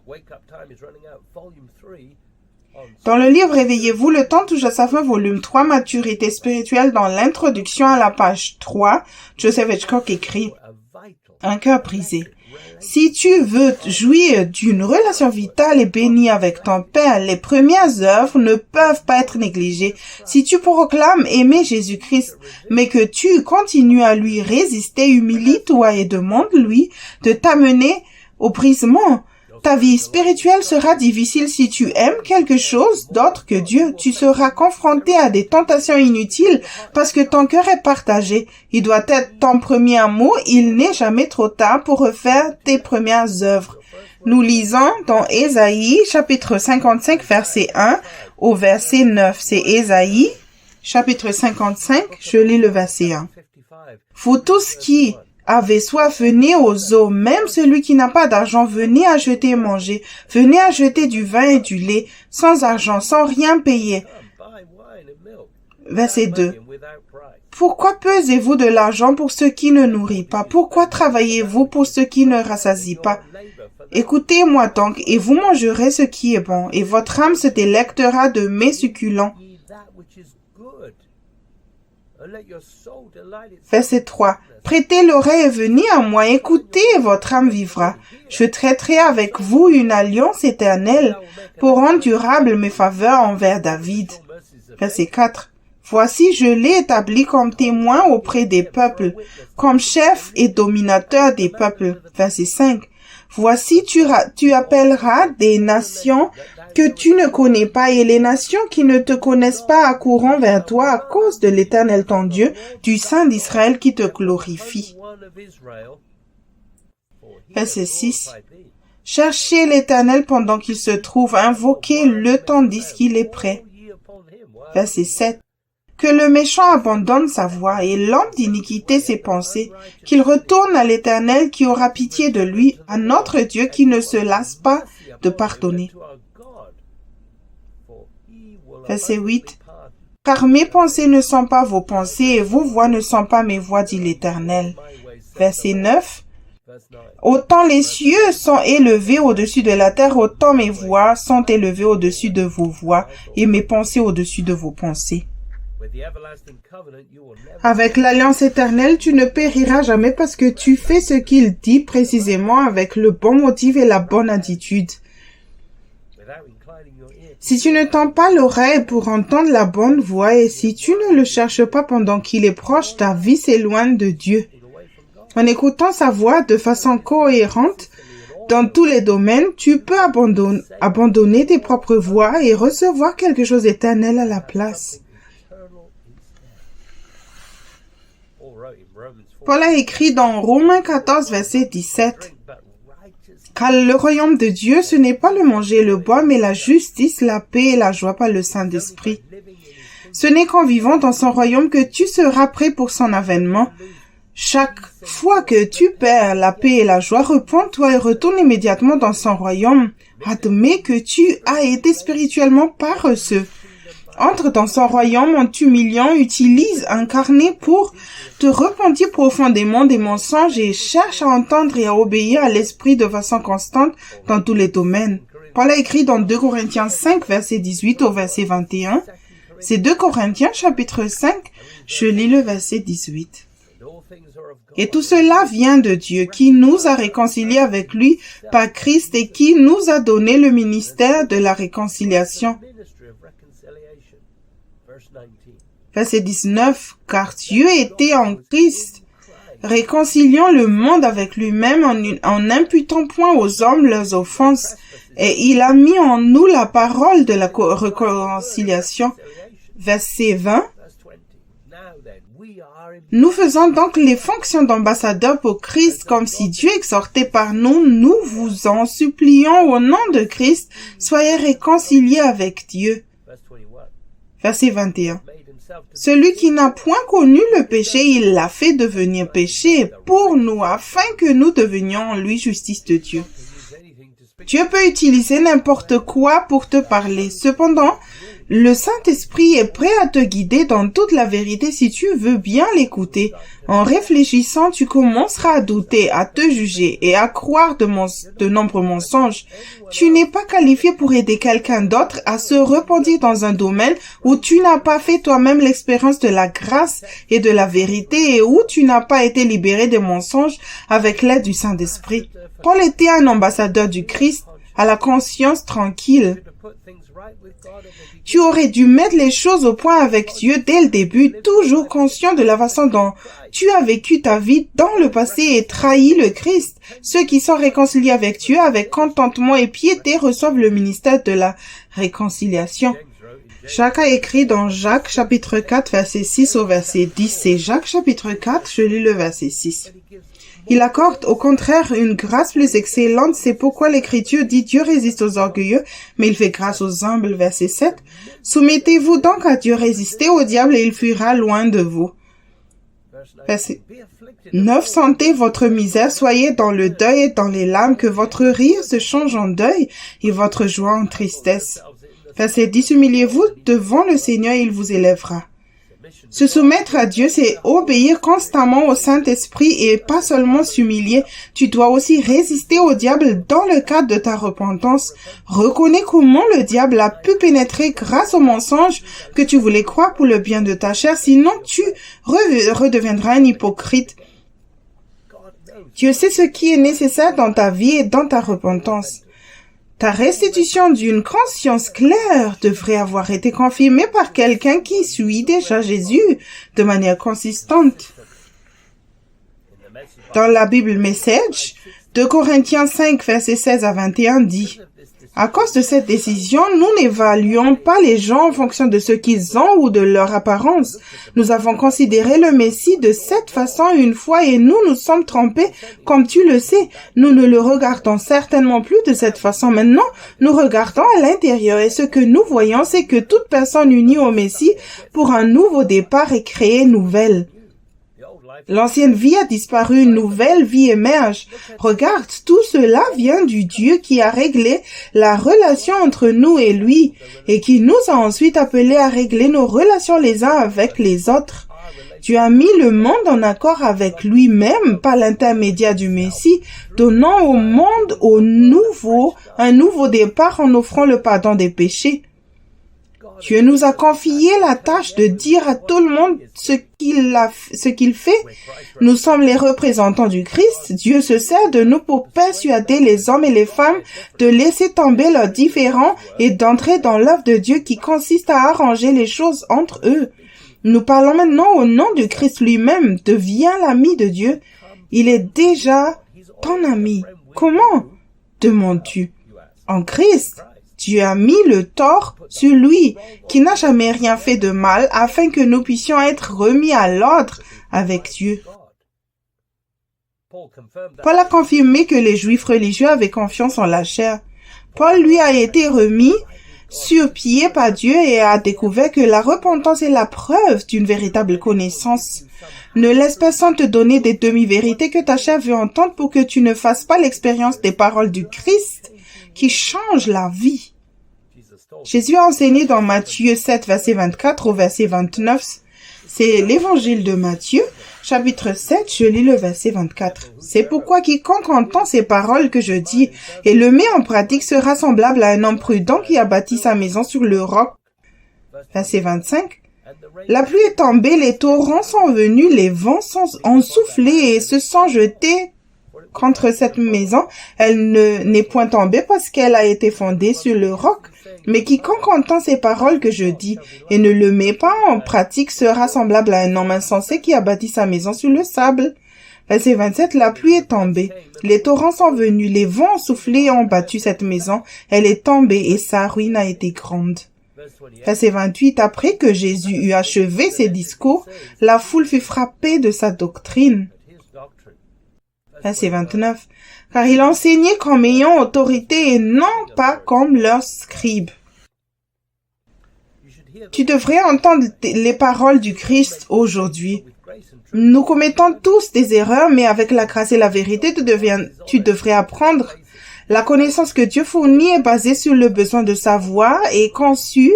Dans le livre Réveillez-vous, le temps touche à sa fin, volume 3, Maturité spirituelle, dans l'introduction à la page 3, Joseph Hitchcock écrit « Un cœur brisé ». Si tu veux jouir d'une relation vitale et bénie avec ton Père, les premières œuvres ne peuvent pas être négligées. Si tu proclames aimer Jésus-Christ, mais que tu continues à lui résister, humilie-toi et demande-lui de t'amener au brisement. Ta vie spirituelle sera difficile si tu aimes quelque chose d'autre que Dieu. Tu seras confronté à des tentations inutiles parce que ton cœur est partagé. Il doit être ton premier amour. Il n'est jamais trop tard pour refaire tes premières œuvres. Nous lisons dans Ésaïe, chapitre 55, verset 1 au verset 9. C'est Ésaïe, chapitre 55, je lis le verset 1. Vous tous qui avez soif, venez aux eaux, même celui qui n'a pas d'argent, venez acheter et manger, venez acheter du vin et du lait, sans argent, sans rien payer. Verset 2. Pourquoi pesez-vous de l'argent pour ce qui ne nourrit pas? Pourquoi travaillez-vous pour ce qui ne rassasie pas? Écoutez-moi donc, et vous mangerez ce qui est bon, et votre âme se délectera de mets succulents. Verset 3. Prêtez l'oreille et venez à moi, écoutez et votre âme vivra. Je traiterai avec vous une alliance éternelle pour rendre durable mes faveurs envers David. Verset 4. Voici, je l'ai établi comme témoin auprès des peuples, comme chef et dominateur des peuples. Verset 5. Voici, tu appelleras des nations que tu ne connais pas, et les nations qui ne te connaissent pas accourront vers toi à cause de l'Éternel ton Dieu, du Saint d'Israël qui te glorifie. Verset 6. Cherchez l'Éternel pendant qu'il se trouve, invoquez-le tandis qu'il est prêt. Verset 7. Que le méchant abandonne sa voie et l'homme d'iniquité ses pensées, qu'il retourne à l'Éternel qui aura pitié de lui, à notre Dieu qui ne se lasse pas de pardonner. Verset 8. Car mes pensées ne sont pas vos pensées et vos voix ne sont pas mes voix, dit l'Éternel. Verset 9. Autant les cieux sont élevés au-dessus de la terre, autant mes voix sont élevées au-dessus de vos voix et mes pensées au-dessus de vos pensées. Avec l'alliance éternelle, tu ne périras jamais parce que tu fais ce qu'il dit précisément avec le bon motif et la bonne attitude. Si tu ne tends pas l'oreille pour entendre la bonne voix et si tu ne le cherches pas pendant qu'il est proche, ta vie s'éloigne de Dieu. En écoutant sa voix de façon cohérente, dans tous les domaines, tu peux abandonner tes propres voies et recevoir quelque chose d'éternel à la place. Paul a écrit dans Romains 14, verset 17. Car le royaume de Dieu, ce n'est pas le manger et le boire, mais la justice, la paix et la joie par le Saint-Esprit. Ce n'est qu'en vivant dans son royaume que tu seras prêt pour son avènement. Chaque fois que tu perds la paix et la joie, repens-toi et retourne immédiatement dans son royaume. Admets que tu as été spirituellement paresseux. Entre dans son royaume en t'humiliant, utilise un carnet pour te repentir profondément des mensonges et cherche à entendre et à obéir à l'esprit de façon constante dans tous les domaines. Paul a écrit dans 2 Corinthiens 5, verset 18 au verset 21. C'est 2 Corinthiens chapitre 5, je lis le verset 18. Et tout cela vient de Dieu, qui nous a réconciliés avec lui par Christ et qui nous a donné le ministère de la réconciliation. Verset 19. Car Dieu était en Christ, réconciliant le monde avec lui-même en imputant point aux hommes leurs offenses, et il a mis en nous la parole de la réconciliation. Verset 20. Nous faisons donc les fonctions d'ambassadeurs pour Christ, comme si Dieu exhortait par nous, nous vous en supplions au nom de Christ, soyez réconciliés avec Dieu. Verset 21. Celui qui n'a point connu le péché, il l'a fait devenir péché pour nous, afin que nous devenions en lui justice de Dieu. Dieu peut utiliser n'importe quoi pour te parler. Cependant, Le Saint-Esprit est prêt à te guider dans toute la vérité si tu veux bien l'écouter. En réfléchissant, tu commenceras à douter, à te juger et à croire de nombreux mensonges. Tu n'es pas qualifié pour aider quelqu'un d'autre à se repentir dans un domaine où tu n'as pas fait toi-même l'expérience de la grâce et de la vérité et où tu n'as pas été libéré des mensonges avec l'aide du Saint-Esprit. Paul était un ambassadeur du Christ à la conscience tranquille. Tu aurais dû mettre les choses au point avec Dieu dès le début, toujours conscient de la façon dont tu as vécu ta vie dans le passé et trahi le Christ. Ceux qui sont réconciliés avec Dieu avec contentement et piété reçoivent le ministère de la réconciliation. Jacques a écrit dans Jacques chapitre 4 verset 6 au verset 10. C'est Jacques chapitre 4, je lis le verset 6. Il accorde au contraire une grâce plus excellente, c'est pourquoi l'Écriture dit Dieu résiste aux orgueilleux, mais il fait grâce aux humbles, verset 7. Soumettez-vous donc à Dieu, résistez au diable et il fuira loin de vous. Verset 9. Sentez votre misère, soyez dans le deuil et dans les larmes, que votre rire se change en deuil et votre joie en tristesse. Verset 10. Humiliez-vous devant le Seigneur et il vous élèvera. Se soumettre à Dieu, c'est obéir constamment au Saint-Esprit et pas seulement s'humilier. Tu dois aussi résister au diable dans le cadre de ta repentance. Reconnais comment le diable a pu pénétrer grâce au mensonge que tu voulais croire pour le bien de ta chair, sinon tu redeviendras un hypocrite. Dieu sait ce qui est nécessaire dans ta vie et dans ta repentance. Ta restitution d'une conscience claire devrait avoir été confirmée par quelqu'un qui suit déjà Jésus de manière consistante. Dans la Bible Message, 2 Corinthiens 5, versets 16 à 21 dit « À cause de cette décision, nous n'évaluons pas les gens en fonction de ce qu'ils ont ou de leur apparence. Nous avons considéré le Messie de cette façon une fois et nous nous sommes trompés, comme tu le sais. Nous ne le regardons certainement plus de cette façon maintenant. Nous regardons à l'intérieur et ce que nous voyons, c'est que toute personne unie au Messie pour un nouveau départ est créée nouvelle. L'ancienne vie a disparu, une nouvelle vie émerge. Regarde, tout cela vient du Dieu qui a réglé la relation entre nous et lui, et qui nous a ensuite appelés à régler nos relations les uns avec les autres. Dieu a mis le monde en accord avec lui-même par l'intermédiaire du Messie, donnant au monde un nouveau départ en offrant le pardon des péchés. Dieu nous a confié la tâche de dire à tout le monde ce qu'il fait. Nous sommes les représentants du Christ. Dieu se sert de nous pour persuader les hommes et les femmes de laisser tomber leurs différends et d'entrer dans l'œuvre de Dieu qui consiste à arranger les choses entre eux. Nous parlons maintenant au nom du Christ lui-même. Deviens l'ami de Dieu. Il est déjà ton ami. Comment? Demandes-tu. En Christ. Dieu a mis le tort sur lui, qui n'a jamais rien fait de mal, afin que nous puissions être remis à l'ordre avec Dieu. Paul a confirmé que les Juifs religieux avaient confiance en la chair. Paul lui a été remis sur pied par Dieu et a découvert que la repentance est la preuve d'une véritable connaissance. Ne laisse personne te donner des demi-vérités que ta chair veut entendre pour que tu ne fasses pas l'expérience des paroles du Christ qui change la vie. Jésus a enseigné dans Matthieu 7, verset 24 au verset 29. C'est l'évangile de Matthieu, chapitre 7, je lis le verset 24. C'est pourquoi quiconque entend ces paroles que je dis et le met en pratique sera semblable à un homme prudent qui a bâti sa maison sur le roc. Verset 25. La pluie est tombée, les torrents sont venus, les vents ont soufflé et se sont jetés contre cette maison. Elle n'est point tombée parce qu'elle a été fondée sur le roc. Mais quiconque entend ces paroles que je dis et ne le met pas en pratique sera semblable à un homme insensé qui a bâti sa maison sur le sable. Verset 27, la pluie est tombée, les torrents sont venus, les vents ont soufflé et ont battu cette maison. Elle est tombée et sa ruine a été grande. Verset 28, après que Jésus eut achevé ses discours, la foule fut frappée de sa doctrine. Verset 29. Car il enseignait comme ayant autorité et non pas comme leurs scribes. Tu devrais entendre les paroles du Christ aujourd'hui. Nous commettons tous des erreurs, mais avec la grâce et la vérité, tu devrais apprendre. La connaissance que Dieu fournit est basée sur le besoin de savoir et conçue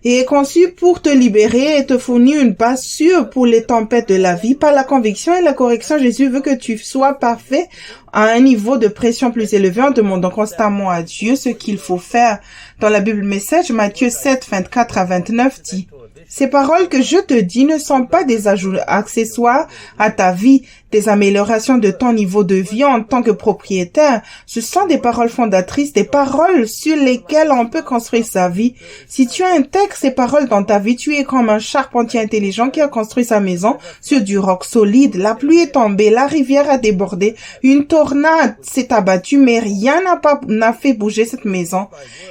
et est conçu pour te libérer et te fournir une base sûre pour les tempêtes de la vie. Par la conviction et la correction, Jésus veut que tu sois parfait à un niveau de pression plus élevé en demandant constamment à Dieu ce qu'il faut faire. Dans la Bible Message, Matthieu 7, 24 à 29 dit: ces paroles que je te dis ne sont pas des ajouts accessoires à ta vie, des améliorations de ton niveau de vie en tant que propriétaire. Ce sont des paroles fondatrices, des paroles sur lesquelles on peut construire sa vie. Si tu intègres ces paroles dans ta vie, tu es comme un charpentier intelligent qui a construit sa maison sur du roc solide. La pluie est tombée, la rivière a débordé, une tornade s'est abattue, mais rien n'a fait bouger cette maison.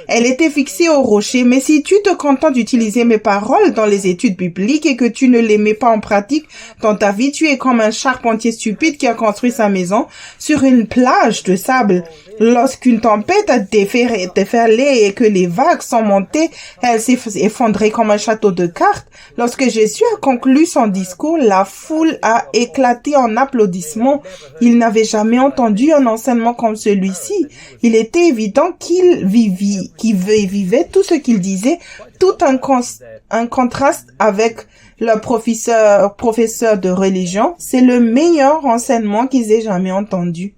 Elle était fixée au rocher, mais si tu te contentes d'utiliser mes paroles dans les études bibliques et que tu ne les mets pas en pratique dans ta vie, tu es comme un charpentier stupide qui a construit sa maison sur une plage de sable. Lorsqu'une tempête a déferlé et que les vagues sont montées, elle s'est effondrée comme un château de cartes. Lorsque Jésus a conclu son discours, la foule a éclaté en applaudissements. Il n'avait jamais entendu un enseignement comme celui-ci. Il était évident qu'il vivait tout ce qu'il disait, tout un contraste avec le professeur de religion. C'est le meilleur enseignement qu'ils aient jamais entendu.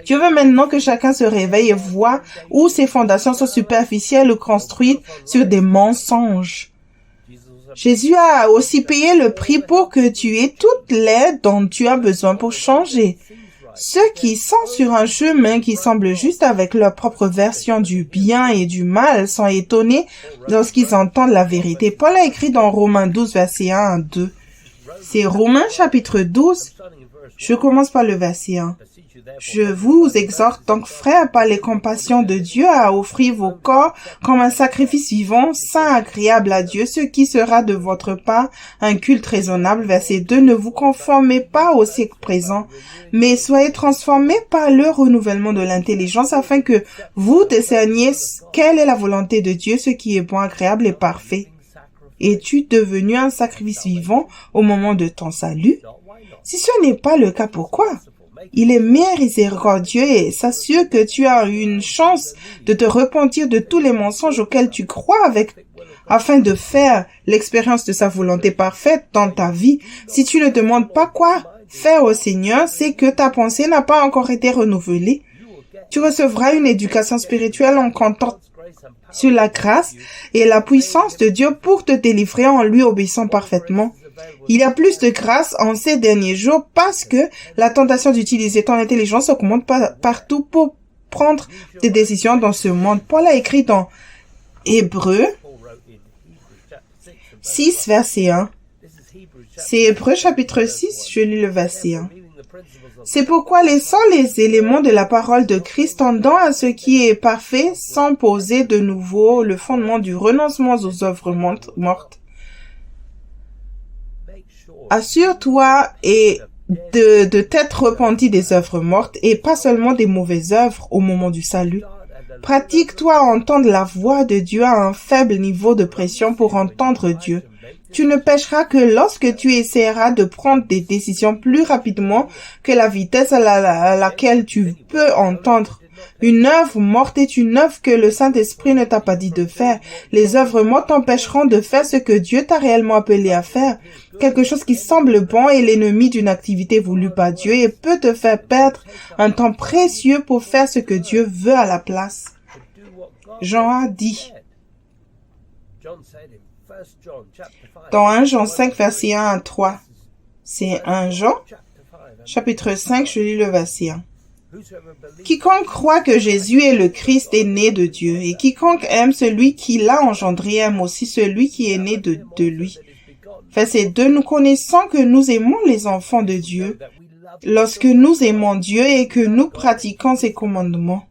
Dieu veut maintenant que chacun se réveille et voit où ses fondations sont superficielles ou construites sur des mensonges. Jésus a aussi payé le prix pour que tu aies toute l'aide dont tu as besoin pour changer. Ceux qui sont sur un chemin qui semble juste avec leur propre version du bien et du mal sont étonnés lorsqu'ils entendent la vérité. Paul a écrit dans Romains 12, verset 1 à 2. C'est Romains chapitre 12. Je commence par le verset 1. Je vous exhorte donc, frères, par les compassions de Dieu, à offrir vos corps comme un sacrifice vivant, saint, agréable à Dieu, ce qui sera de votre part un culte raisonnable. Verset 2. Ne vous conformez pas au siècle présent, mais soyez transformés par le renouvellement de l'intelligence, afin que vous discerniez quelle est la volonté de Dieu, ce qui est bon, agréable et parfait. Es-tu devenu un sacrifice vivant au moment de ton salut? Si ce n'est pas le cas, pourquoi? Il est miséricordieux et s'assure que tu as une chance de te repentir de tous les mensonges auxquels tu crois afin de faire l'expérience de sa volonté parfaite dans ta vie. Si tu ne demandes pas quoi faire au Seigneur, c'est que ta pensée n'a pas encore été renouvelée. Tu recevras une éducation spirituelle en comptant sur la grâce et la puissance de Dieu pour te délivrer en lui obéissant parfaitement. Il y a plus de grâce en ces derniers jours parce que la tentation d'utiliser ton intelligence augmente partout pour prendre des décisions dans ce monde. Paul a écrit dans Hébreux 6, verset 1. C'est Hébreux chapitre 6, je lis le verset 1. C'est pourquoi laissant les éléments de la parole de Christ tendant à ce qui est parfait, sans poser de nouveau le fondement du renoncement aux œuvres mortes. Assure-toi de t'être repenti des œuvres mortes et pas seulement des mauvaises œuvres au moment du salut. Pratique-toi à entendre la voix de Dieu à un faible niveau de pression pour entendre Dieu. Tu ne pécheras que lorsque tu essaieras de prendre des décisions plus rapidement que la vitesse à laquelle tu peux entendre. Une œuvre morte est une œuvre que le Saint-Esprit ne t'a pas dit de faire. Les œuvres mortes t'empêcheront de faire ce que Dieu t'a réellement appelé à faire. Quelque chose qui semble bon est l'ennemi d'une activité voulue par Dieu et peut te faire perdre un temps précieux pour faire ce que Dieu veut à la place. Jean a dit dans 1 Jean 5, verset 1 à 3. C'est 1 Jean, chapitre 5, je lis le verset 1. Quiconque croit que Jésus est le Christ est né de Dieu, et quiconque aime celui qui l'a engendré aime aussi celui qui est né de lui. Verset 2. Nous connaissons que nous aimons les enfants de Dieu lorsque nous aimons Dieu et que nous pratiquons ses commandements.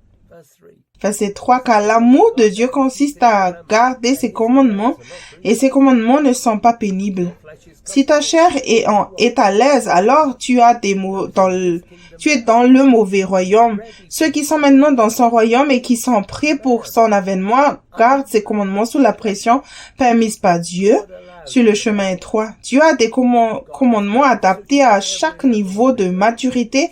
Verset 3. Car l'amour de Dieu consiste à garder ses commandements, et ses commandements ne sont pas pénibles. Si ta chair est à l'aise, alors tu es dans le mauvais royaume. Ceux qui sont maintenant dans son royaume et qui sont prêts pour son avènement gardent ses commandements sous la pression permise par Dieu sur le chemin étroit. Dieu a des commandements adaptés à chaque niveau de maturité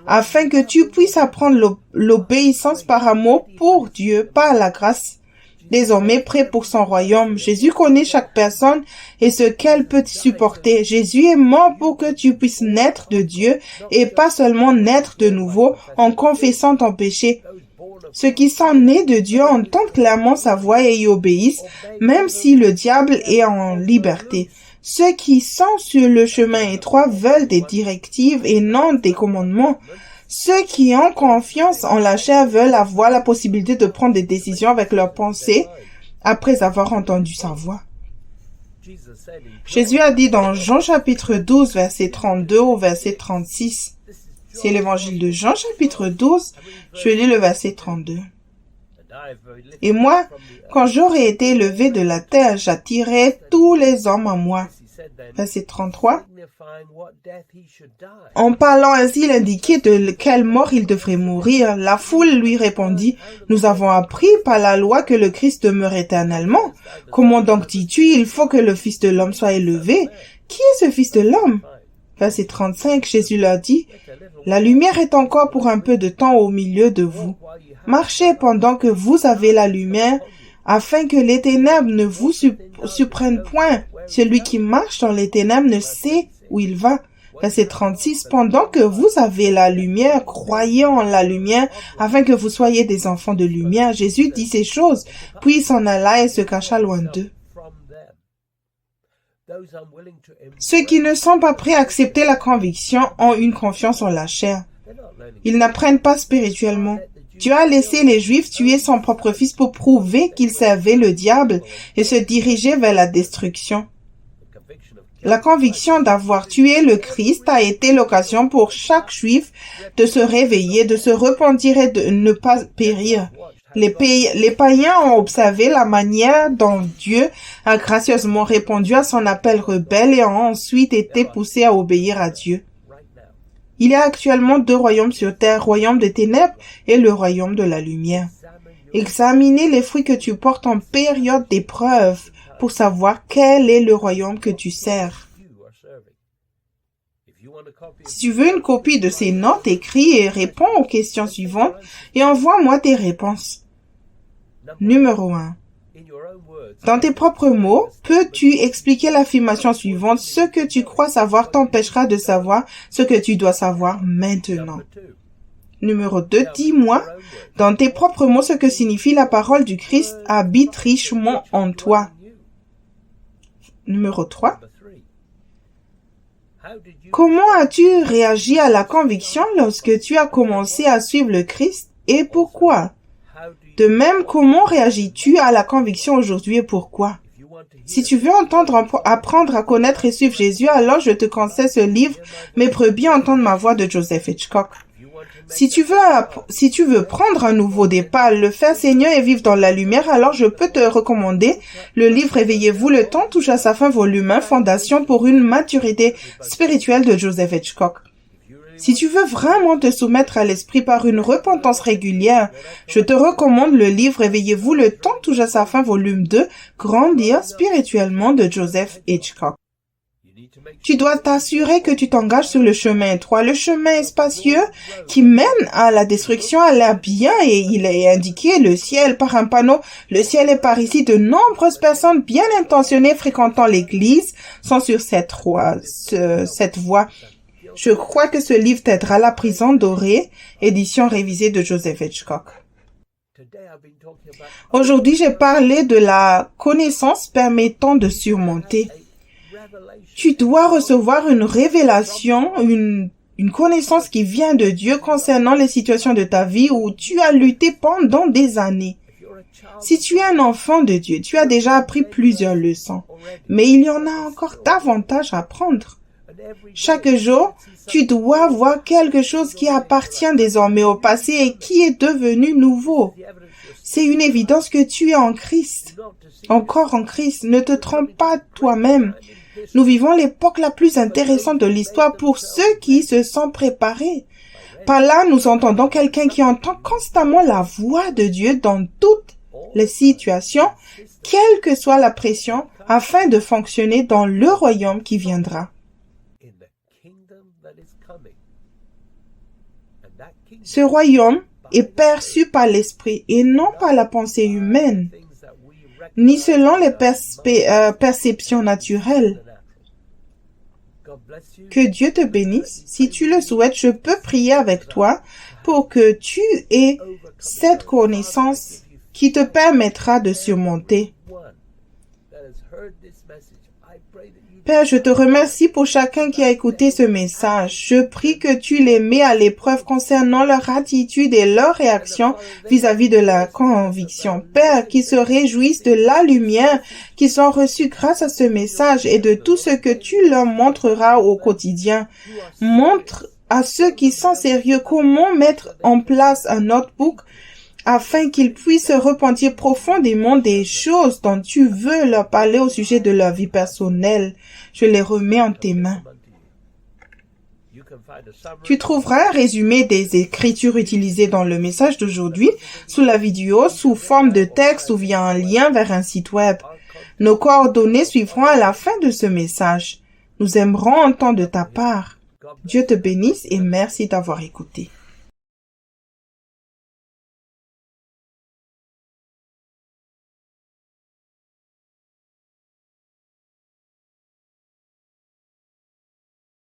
afin que tu puisses apprendre l'obéissance par amour pour Dieu, par la grâce. désormais prêt pour son royaume. Jésus connaît chaque personne et ce qu'elle peut supporter. Jésus est mort pour que tu puisses naître de Dieu et pas seulement naître de nouveau en confessant ton péché. Ceux qui sont nés de Dieu entendent clairement sa voix et y obéissent, même si le diable est en liberté. Ceux qui sont sur le chemin étroit veulent des directives et non des commandements. Ceux qui ont confiance en la chair veulent avoir la possibilité de prendre des décisions avec leurs pensées après avoir entendu sa voix. Jésus a dit dans Jean chapitre 12, verset 32 au verset 36. C'est l'évangile de Jean chapitre 12, je lis le verset 32. Et moi, quand j'aurai été élevé de la terre, j'attirerai tous les hommes à moi. Verset 33. En parlant ainsi, il indiquait de quelle mort il devrait mourir. La foule lui répondit, « Nous avons appris par la loi que le Christ demeure éternellement. Comment donc dis-tu, il faut que le Fils de l'homme soit élevé? Qui est ce Fils de l'homme » Verset 35, Jésus leur dit, « La lumière est encore pour un peu de temps au milieu de vous. Marchez pendant que vous avez la lumière, afin que les ténèbres ne vous surprennent point. Celui qui marche dans les ténèbres ne sait où il va. » Verset 36, « Pendant que vous avez la lumière, croyez en la lumière, afin que vous soyez des enfants de lumière. » Jésus dit ces choses, puis il s'en alla et se cacha loin d'eux. Ceux qui ne sont pas prêts à accepter la conviction ont une confiance en la chair. Ils n'apprennent pas spirituellement. Dieu a laissé les Juifs tuer son propre fils pour prouver qu'ils servaient le diable et se dirigeaient vers la destruction. La conviction d'avoir tué le Christ a été l'occasion pour chaque Juif de se réveiller, de se repentir et de ne pas périr. Les païens ont observé la manière dont Dieu a gracieusement répondu à son appel rebelle et ont ensuite été poussés à obéir à Dieu. Il y a actuellement 2 royaumes sur terre, royaume des ténèbres et le royaume de la lumière. Examinez les fruits que tu portes en période d'épreuve pour savoir quel est le royaume que tu sers. Si tu veux une copie de ces notes, écris et réponds aux questions suivantes et envoie-moi tes réponses. Numéro 1. Dans tes propres mots, peux-tu expliquer l'affirmation suivante? Ce que tu crois savoir t'empêchera de savoir ce que tu dois savoir maintenant. Numéro 2. Dis-moi, dans tes propres mots, ce que signifie la parole du Christ habite richement en toi. Numéro 3. Comment as-tu réagi à la conviction lorsque tu as commencé à suivre le Christ et pourquoi? De même, comment réagis-tu à la conviction aujourd'hui et pourquoi? Si tu veux apprendre à connaître et suivre Jésus, alors je te conseille ce livre « Mes brebis entendent ma voix » de Joseph Hitchcock. Si tu veux prendre un nouveau départ, le faire Seigneur et vivre dans la lumière, alors je peux te recommander le livre « Réveillez-vous, le temps touche à sa fin, volume 1, Fondation pour une maturité spirituelle » de Joseph Hitchcock. Si tu veux vraiment te soumettre à l'esprit par une repentance régulière, je te recommande le livre « Réveillez-vous, le temps touche à sa fin, volume 2, Grandir spirituellement » de Joseph Hitchcock. Tu dois t'assurer que tu t'engages sur le chemin étroit. Le chemin spacieux qui mène à la destruction a l'air bien et il est indiqué le ciel par un panneau. Le ciel est par ici. De nombreuses personnes bien intentionnées fréquentant l'église sont sur cette voie. Je crois que ce livre t'aidera. La prison dorée, édition révisée de Joseph Hitchcock. Aujourd'hui, j'ai parlé de la connaissance permettant de surmonter. Tu dois recevoir une révélation, une connaissance qui vient de Dieu concernant les situations de ta vie où tu as lutté pendant des années. Si tu es un enfant de Dieu, tu as déjà appris plusieurs leçons, mais il y en a encore davantage à apprendre. Chaque jour, tu dois voir quelque chose qui appartient désormais au passé et qui est devenu nouveau. C'est une évidence que tu es en Christ. Encore en Christ, ne te trompe pas toi-même. Nous vivons l'époque la plus intéressante de l'histoire pour ceux qui se sont préparés. Par là, nous entendons quelqu'un qui entend constamment la voix de Dieu dans toutes les situations, quelle que soit la pression, afin de fonctionner dans le royaume qui viendra. Ce royaume est perçu par l'esprit et non par la pensée humaine. ni selon les perceptions naturelles. Que Dieu te bénisse. Si tu le souhaites, je peux prier avec toi pour que tu aies cette connaissance qui te permettra de surmonter. Père, je te remercie pour chacun qui a écouté ce message. Je prie que tu les mets à l'épreuve concernant leur attitude et leur réaction vis-à-vis de la conviction. Père, qu'ils se réjouissent de la lumière qu'ils ont reçue grâce à ce message et de tout ce que tu leur montreras au quotidien. Montre à ceux qui sont sérieux comment mettre en place un notebook afin qu'ils puissent se repentir profondément des choses dont tu veux leur parler au sujet de leur vie personnelle. Je les remets en tes mains. Tu trouveras un résumé des écritures utilisées dans le message d'aujourd'hui sous la vidéo, sous forme de texte ou via un lien vers un site web. Nos coordonnées suivront à la fin de ce message. Nous aimerons entendre de ta part. Dieu te bénisse et merci d'avoir écouté.